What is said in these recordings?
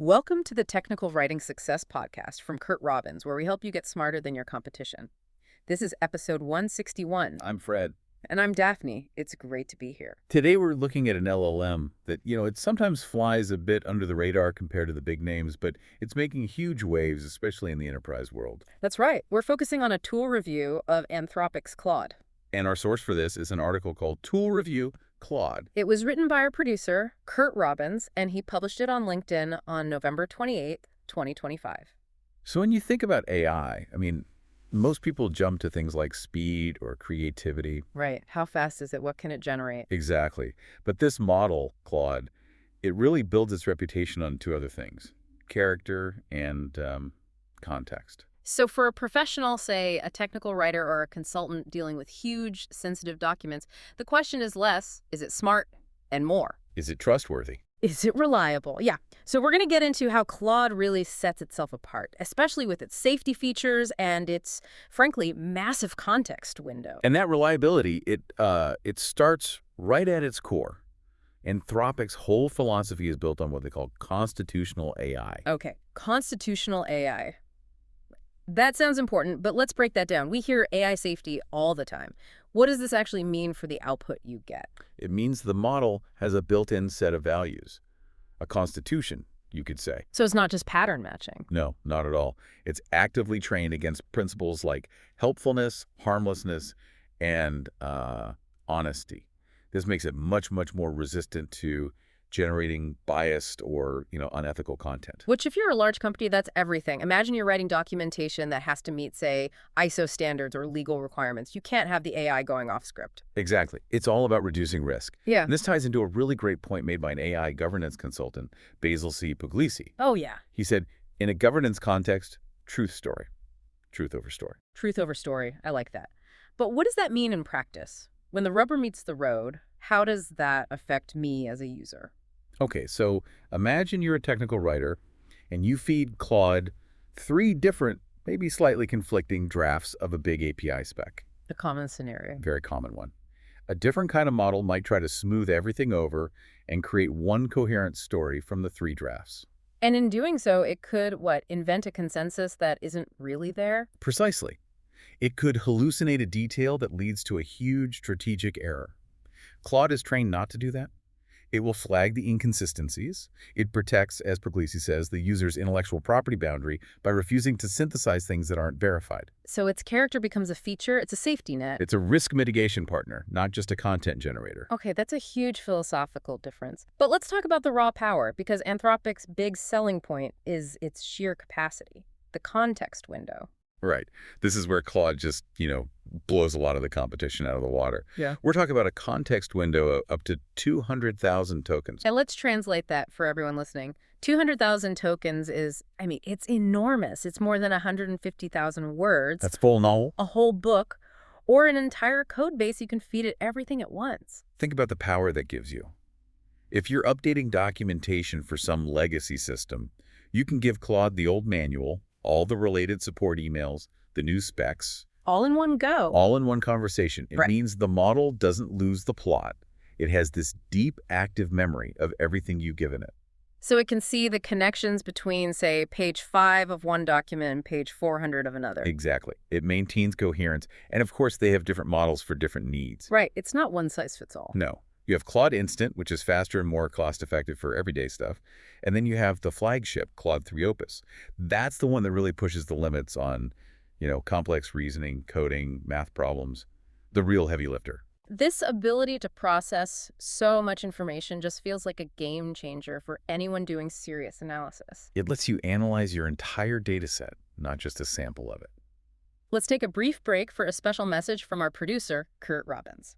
Welcome to the Technical Writing Success Podcast from Curt Robbins, where we help you get smarter than your competition. This is episode 161. I'm Fred. And I'm Daphne. It's great to be here. Today we're looking at an LLM that, it sometimes flies a bit under the radar compared to the big names, but it's making huge waves, especially in the enterprise world. That's right. We're focusing on a tool review of Anthropic's Claude. And our source for this is an article called Tool Review Claude. It was written by our producer, Curt Robbins, and he published it on LinkedIn on November 28th, 2025. So when you think about AI, most people jump to things like speed or creativity. Right. How fast is it? What can it generate? Exactly. But this model, Claude, it really builds its reputation on two other things: character and context. So for a professional, say a technical writer or a consultant dealing with huge, sensitive documents, the question is less, is it smart, and more, Is it trustworthy? is it reliable? Yeah. So we're going to get into how Claude really sets itself apart, especially with its safety features and its, frankly, massive context window. And that reliability, it starts right at its core. Anthropic's whole philosophy is built on what they call constitutional AI. Okay, constitutional AI. That sounds important, but let's break that down. We hear AI safety all the time. What does this actually mean for the output you get? It means the model has a built-in set of values. A constitution, you could say. So it's not just pattern matching. No, not at all. It's actively trained against principles like helpfulness, harmlessness, and honesty. This makes it much, much more resistant to generating biased or, unethical content. Which, if you're a large company, that's everything. Imagine you're writing documentation that has to meet, say, ISO standards or legal requirements. You can't have the AI going off script. Exactly. It's all about reducing risk. Yeah. And this ties into a really great point made by an AI governance consultant, Basil C. Puglisi. Oh, yeah. He said, in a governance context, truth story. Truth over story. Truth over story. I like that. But what does that mean in practice? When the rubber meets the road, how does that affect me as a user? Okay, so imagine you're a technical writer and you feed Claude 3 different, maybe slightly conflicting drafts of a big API spec. The common scenario. Very common one. A different kind of model might try to smooth everything over and create one coherent story from the 3 drafts. And in doing so, it could, invent a consensus that isn't really there? Precisely. It could hallucinate a detail that leads to a huge strategic error. Claude is trained not to do that. It will flag the inconsistencies. It protects, as Puglisi says, the user's intellectual property boundary by refusing to synthesize things that aren't verified. So its character becomes a feature, it's a safety net. It's a risk mitigation partner, not just a content generator. Okay, that's a huge philosophical difference. But let's talk about the raw power, because Anthropic's big selling point is its sheer capacity, the context window. Right. This is where Claude just, blows a lot of the competition out of the water. Yeah. We're talking about a context window of up to 200,000 tokens. And let's translate that for everyone listening. 200,000 tokens is, it's enormous. It's more than 150,000 words. That's full novel. A whole book, or an entire code base. You can feed it everything at once. Think about the power that gives you. If you're updating documentation for some legacy system, you can give Claude the old manual, all the related support emails, the new specs. All in one go. All in one conversation. It Right. means the model doesn't lose the plot. It has this deep active memory of everything you've given it. So it can see the connections between, say, page 5 of one document and page 400 of another. Exactly. It maintains coherence. And of course, they have different models for different needs. Right. It's not one size fits all. No. You have Claude Instant, which is faster and more cost-effective for everyday stuff. And then you have the flagship, Claude 3 Opus. That's the one that really pushes the limits on, complex reasoning, coding, math problems, the real heavy lifter. This ability to process so much information just feels like a game changer for anyone doing serious analysis. It lets you analyze your entire data set, not just a sample of it. Let's take a brief break for a special message from our producer, Curt Robbins.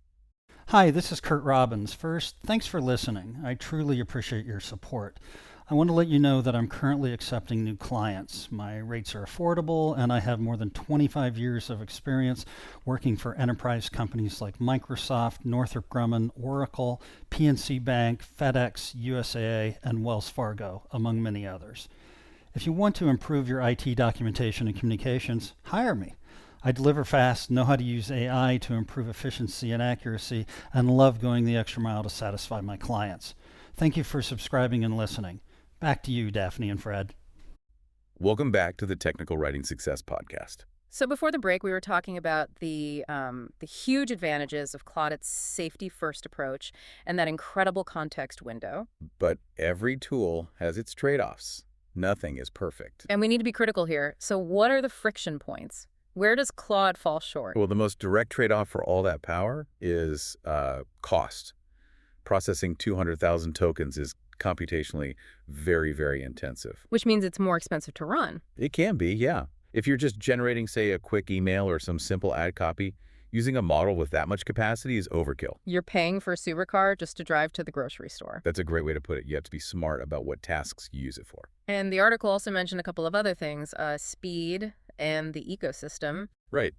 Hi, this is Curt Robbins. First, thanks for listening. I truly appreciate your support. I want to let you know that I'm currently accepting new clients. My rates are affordable, and I have more than 25 years of experience working for enterprise companies like Microsoft, Northrop Grumman, Oracle, PNC Bank, FedEx, USAA, and Wells Fargo, among many others. If you want to improve your IT documentation and communications, hire me. I deliver fast, know how to use AI to improve efficiency and accuracy, and love going the extra mile to satisfy my clients. Thank you for subscribing and listening. Back to you, Daphne and Fred. Welcome back to the Technical Writing Success Podcast. So before the break, we were talking about the huge advantages of Claude's safety-first approach and that incredible context window. But every tool has its trade-offs. Nothing is perfect. And we need to be critical here. So what are the friction points? Where does Claude fall short? Well, the most direct trade-off for all that power is cost. Processing 200,000 tokens is computationally very, very intensive. Which means it's more expensive to run. It can be, yeah. If you're just generating, say, a quick email or some simple ad copy, using a model with that much capacity is overkill. You're paying for a supercar just to drive to the grocery store. That's a great way to put it. You have to be smart about what tasks you use it for. And the article also mentioned a couple of other things, speed and the ecosystem. Right.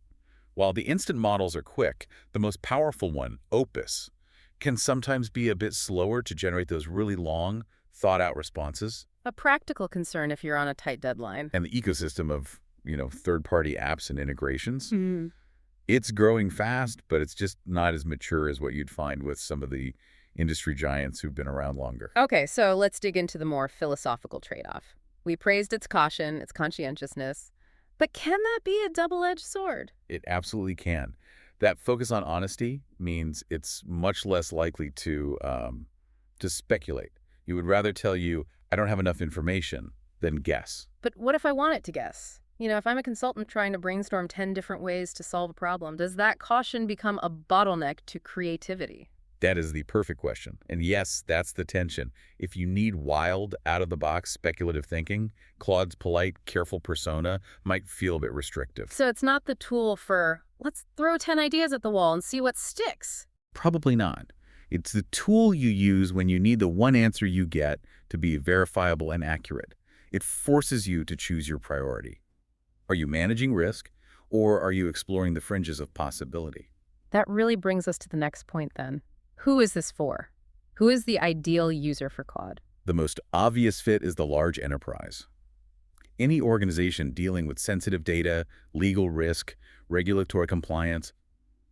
While the instant models are quick, the most powerful one, Opus, can sometimes be a bit slower to generate those really long, thought-out responses. A practical concern if you're on a tight deadline. And the ecosystem of, third-party apps and integrations. Mm-hmm. It's growing fast, but it's just not as mature as what you'd find with some of the industry giants who've been around longer. Okay, so let's dig into the more philosophical trade-off. We praised its caution, its conscientiousness, but can that be a double-edged sword? It absolutely can. That focus on honesty means it's much less likely to speculate. You would rather tell you, I don't have enough information, than guess. But what if I want it to guess? If I'm a consultant trying to brainstorm 10 different ways to solve a problem, does that caution become a bottleneck to creativity? That is the perfect question. And yes, that's the tension. If you need wild, out-of-the-box speculative thinking, Claude's polite, careful persona might feel a bit restrictive. So it's not the tool for, let's throw 10 ideas at the wall and see what sticks. Probably not. It's the tool you use when you need the one answer you get to be verifiable and accurate. It forces you to choose your priority. Are you managing risk, or are you exploring the fringes of possibility? That really brings us to the next point then. Who is this for? Who is the ideal user for Claude? The most obvious fit is the large enterprise. Any organization dealing with sensitive data, legal risk, regulatory compliance,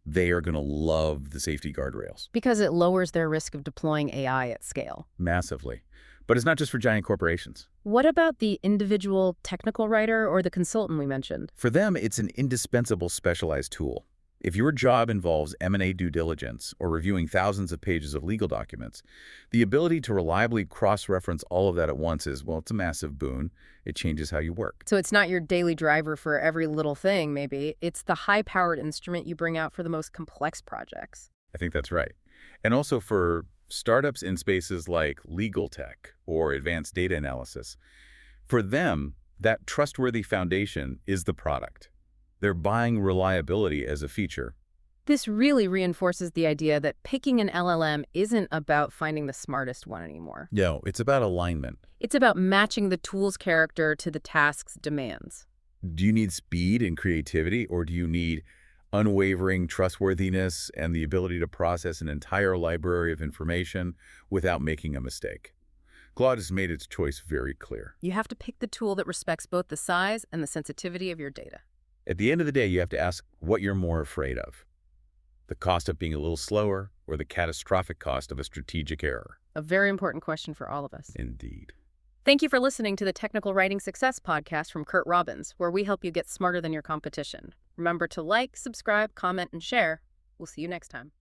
they are going to love the safety guardrails. Because it lowers their risk of deploying AI at scale. Massively. But it's not just for giant corporations. What about the individual technical writer or the consultant we mentioned? For them, it's an indispensable specialized tool. If your job involves M&A due diligence or reviewing thousands of pages of legal documents, the ability to reliably cross-reference all of that at once is, well, it's a massive boon. It changes how you work. So it's not your daily driver for every little thing, maybe. It's the high-powered instrument you bring out for the most complex projects. I think that's right. And also for startups in spaces like legal tech or advanced data analysis, for them, that trustworthy foundation is the product. They're buying reliability as a feature. This really reinforces the idea that picking an LLM isn't about finding the smartest one anymore. No, it's about alignment. It's about matching the tool's character to the task's demands. Do you need speed and creativity, or do you need unwavering trustworthiness and the ability to process an entire library of information without making a mistake? Claude has made its choice very clear. You have to pick the tool that respects both the size and the sensitivity of your data. At the end of the day, you have to ask what you're more afraid of. The cost of being a little slower, or the catastrophic cost of a strategic error? A very important question for all of us. Indeed. Thank you for listening to the Technical Writing Success Podcast from Curt Robbins, where we help you get smarter than your competition. Remember to like, subscribe, comment, and share. We'll see you next time.